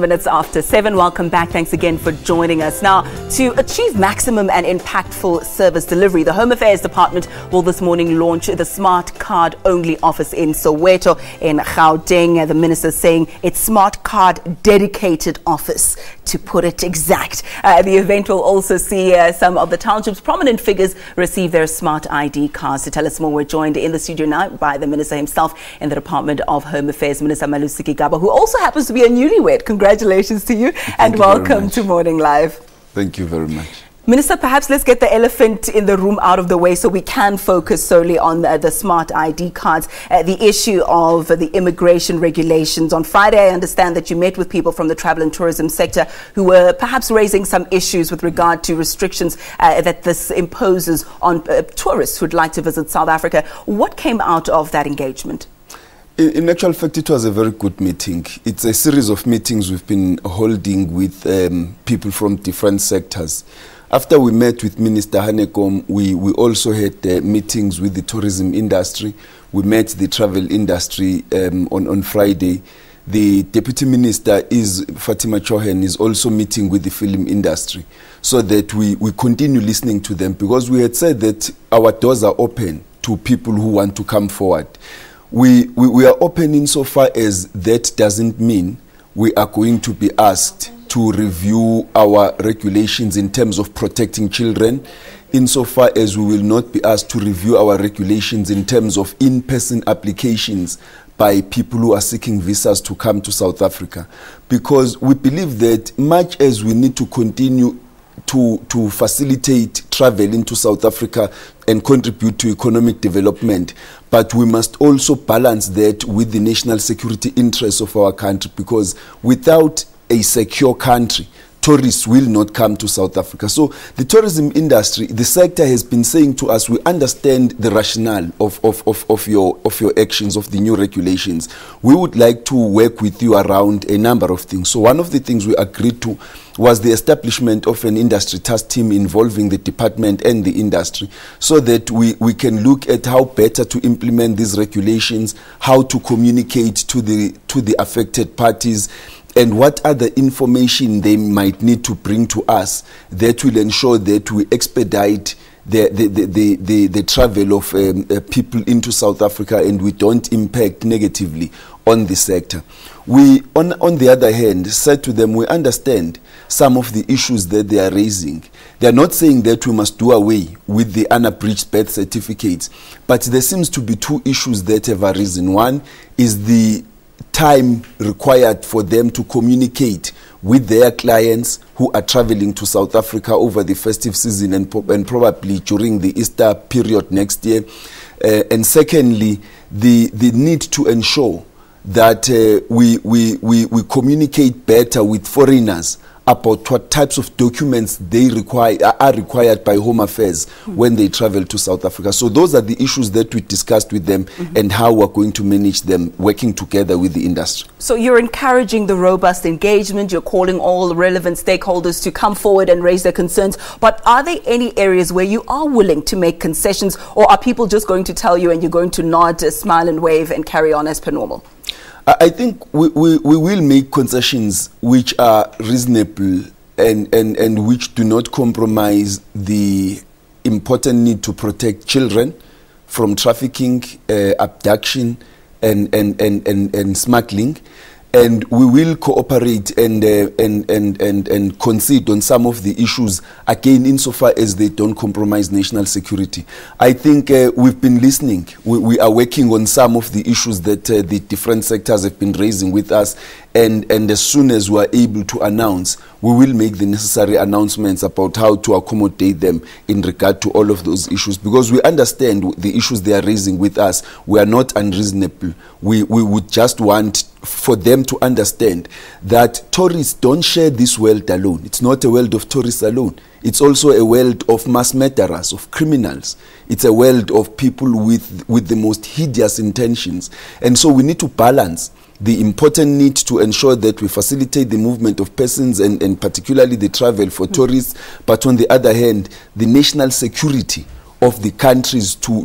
Minutes after 7. Welcome back. Thanks again for joining us. Now, to achieve maximum and impactful service delivery, the Home Affairs Department will this morning launch the Smart Card Only office in Soweto in Gauteng. The minister saying it's Smart Card Dedicated Office, to put it exact. The event will also see some of the township's prominent figures receive their Smart ID cards. To tell us more, we're joined in the studio now by the minister himself in the Department of Home Affairs, Minister Malusi Gigaba, who also happens to be a newlywed. Congratulations to you and welcome to Morning Live. Thank you very much. Minister, perhaps let's get the elephant in the room out of the way so we can focus solely on the smart ID cards, the issue of the immigration regulations. On Friday, I understand that you met with people from the travel and tourism sector who were perhaps raising some issues with regard to restrictions that this imposes on tourists who'd like to visit South Africa. What came out of that engagement? In actual fact, it was a very good meeting. It's a series of meetings we've been holding with people from different sectors. After we met with Minister Hanekom, we also had meetings with the tourism industry. We met the travel industry on Friday. The Deputy Minister, Fatima Chohen, is also meeting with the film industry so that we continue listening to them, because we had said that our doors are open to people who want to come forward. We are open insofar as that doesn't mean we are going to be asked to review our regulations in terms of protecting children, insofar as we will not be asked to review our regulations in terms of in-person applications by people who are seeking visas to come to South Africa. Because we believe that much as we need to continue to facilitate travel into South Africa and contribute to economic development, but we must also balance that with the national security interests of our country, because without a secure country, tourists will not come to South Africa. So the tourism industry, the sector, has been saying to us, we understand the rationale of your actions, of the new regulations. We would like to work with you around a number of things. So one of the things we agreed to was the establishment of an industry task team involving the department and the industry, so that we can look at how better to implement these regulations, how to communicate to the affected parties, and what other information they might need to bring to us that will ensure that we expedite the travel of people into South Africa and we don't impact negatively on the sector. We, on the other hand, said to them, we understand some of the issues that they are raising. They are not saying that we must do away with the unabridged birth certificates, but there seems to be two issues that have arisen. One is the time required for them to communicate with their clients who are traveling to South Africa over the festive season and probably during the Easter period next year. And secondly, the need to ensure that we communicate better with foreigners about what types of documents they are required by Home Affairs when they travel to South Africa. So those are the issues that we discussed with them and how we're going to manage them, working together with the industry. So you're encouraging the robust engagement, you're calling all relevant stakeholders to come forward and raise their concerns, but are there any areas where you are willing to make concessions, or are people just going to tell you and you're going to nod, smile and wave and carry on as per normal? I think we will make concessions which are reasonable and which do not compromise the important need to protect children from trafficking, abduction and smuggling. And we will cooperate and concede on some of the issues, again, insofar as they don't compromise national security. I think we've been listening. We are working on some of the issues that the different sectors have been raising with us. And as soon as we are able to announce, we will make the necessary announcements about how to accommodate them in regard to all of those issues, because we understand the issues they are raising with us. We are not unreasonable. We would just want for them to understand that tourists don't share this world alone. It's not a world of tourists alone. It's also a world of mass murderers, of criminals. It's a world of people with the most hideous intentions. And so we need to balance the important need to ensure that we facilitate the movement of persons and particularly the travel for tourists, but on the other hand, the national security of the countries to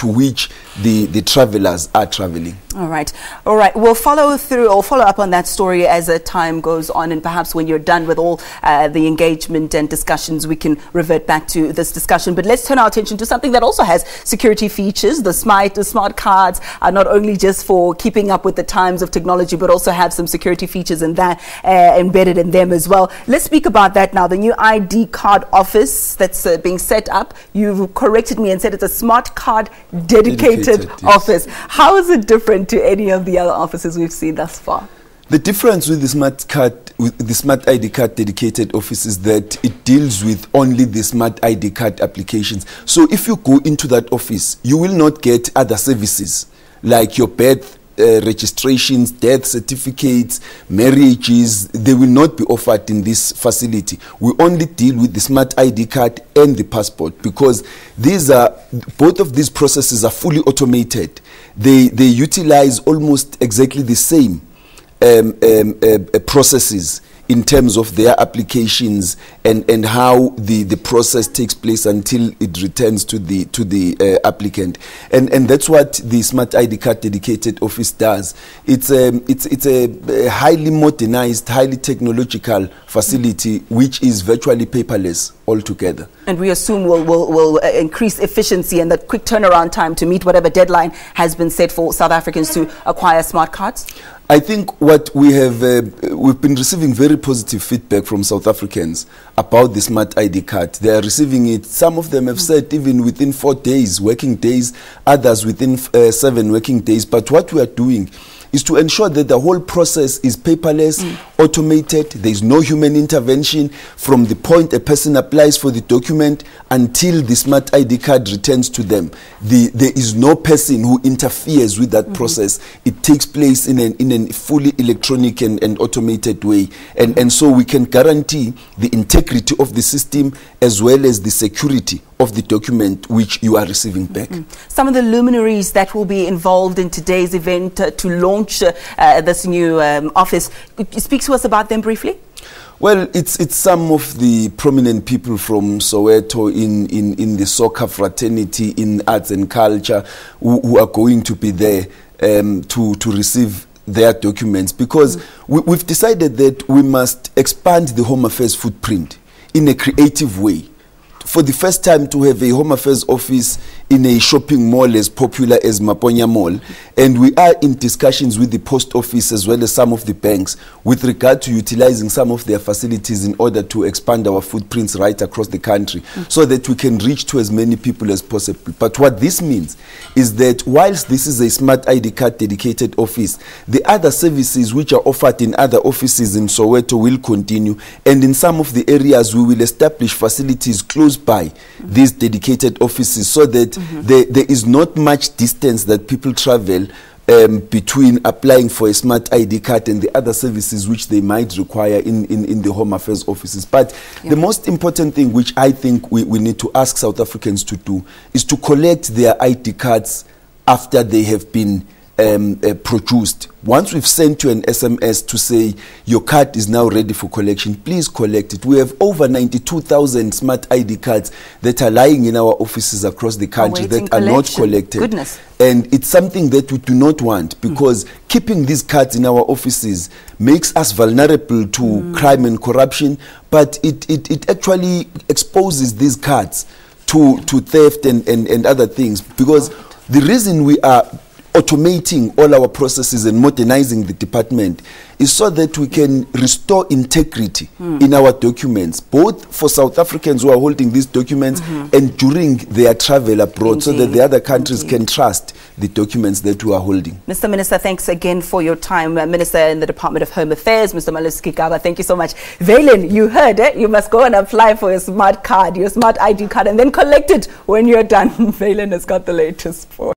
which the travelers are traveling. All right. We'll follow up on that story as time goes on, and perhaps when you're done with all the engagement and discussions, we can revert back to this discussion. But let's turn our attention to something that also has security features. The smart cards are not only just for keeping up with the times of technology, but also have some security features in that embedded in them as well. Let's speak about that now. The new ID card office that's being set up. You've corrected me and said it's a smart card dedicated office. Yes. How is it different to any of the other offices we've seen thus far? The difference with the smart ID card dedicated office is that it deals with only the smart ID card applications. So if you go into that office, you will not get other services like your birth registrations, death certificates, marriages. They will not be offered in this facility. We only deal with the smart ID card and the passport, because both of these processes are fully automated. They utilize almost exactly the same processes in terms of their applications and how the process takes place until it returns to the applicant, and that's what the smart ID card dedicated office does. It's a highly modernized, highly technological facility which is virtually paperless altogether. And we assume will increase efficiency and that quick turnaround time to meet whatever deadline has been set for South Africans to acquire smart cards. I think what we have, we've been receiving very positive feedback from South Africans about the smart ID card. They are receiving it. Some of them have said even within 4 days, working days, others within 7 working days. But what we are doing is to ensure that the whole process is paperless, automated. There is no human intervention from the point a person applies for the document until the smart ID card returns to them. There is no person who interferes with that process. It takes place in a fully electronic and automated way. And so we can guarantee the integrity of the system as well as the security of the document which you are receiving back. Some of the luminaries that will be involved in today's event to launch this new office, speak to us about them briefly. Well, it's some of the prominent people from Soweto in the soccer fraternity, in arts and culture, who are going to be there to receive their documents, because we've decided that we must expand the Home Affairs footprint in a creative way. For the first time, to have a Home Affairs office in a shopping mall as popular as Maponya Mall. And we are in discussions with the post office as well as some of the banks with regard to utilizing some of their facilities in order to expand our footprints right across the country so that we can reach to as many people as possible. But what this means is that whilst this is a smart ID card dedicated office, the other services which are offered in other offices in Soweto will continue. And in some of the areas, we will establish facilities close by these dedicated offices so that there is not much distance that people travel between applying for a smart ID card and the other services which they might require in the Home Affairs offices. But the most important thing which I think we need to ask South Africans to do is to collect their ID cards after they have been produced. Once we've sent you an SMS to say your card is now ready for collection, please collect it. We have over 92,000 smart ID cards that are lying in our offices across the country that are not collected. Goodness. And it's something that we do not want, because keeping these cards in our offices makes us vulnerable to crime and corruption, but it actually exposes these cards to theft and other things, because the reason we are automating all our processes and modernizing the department is so that we can restore integrity in our documents, both for South Africans who are holding these documents and during their travel abroad, so that the other countries can trust the documents that we are holding. Mr. Minister, thanks again for your time. Minister in the Department of Home Affairs, Mr. Malusi Gigaba, thank you so much. Valen, you heard it. You must go and apply for your smart card, your smart ID card, and then collect it when you're done. Valen has got the latest for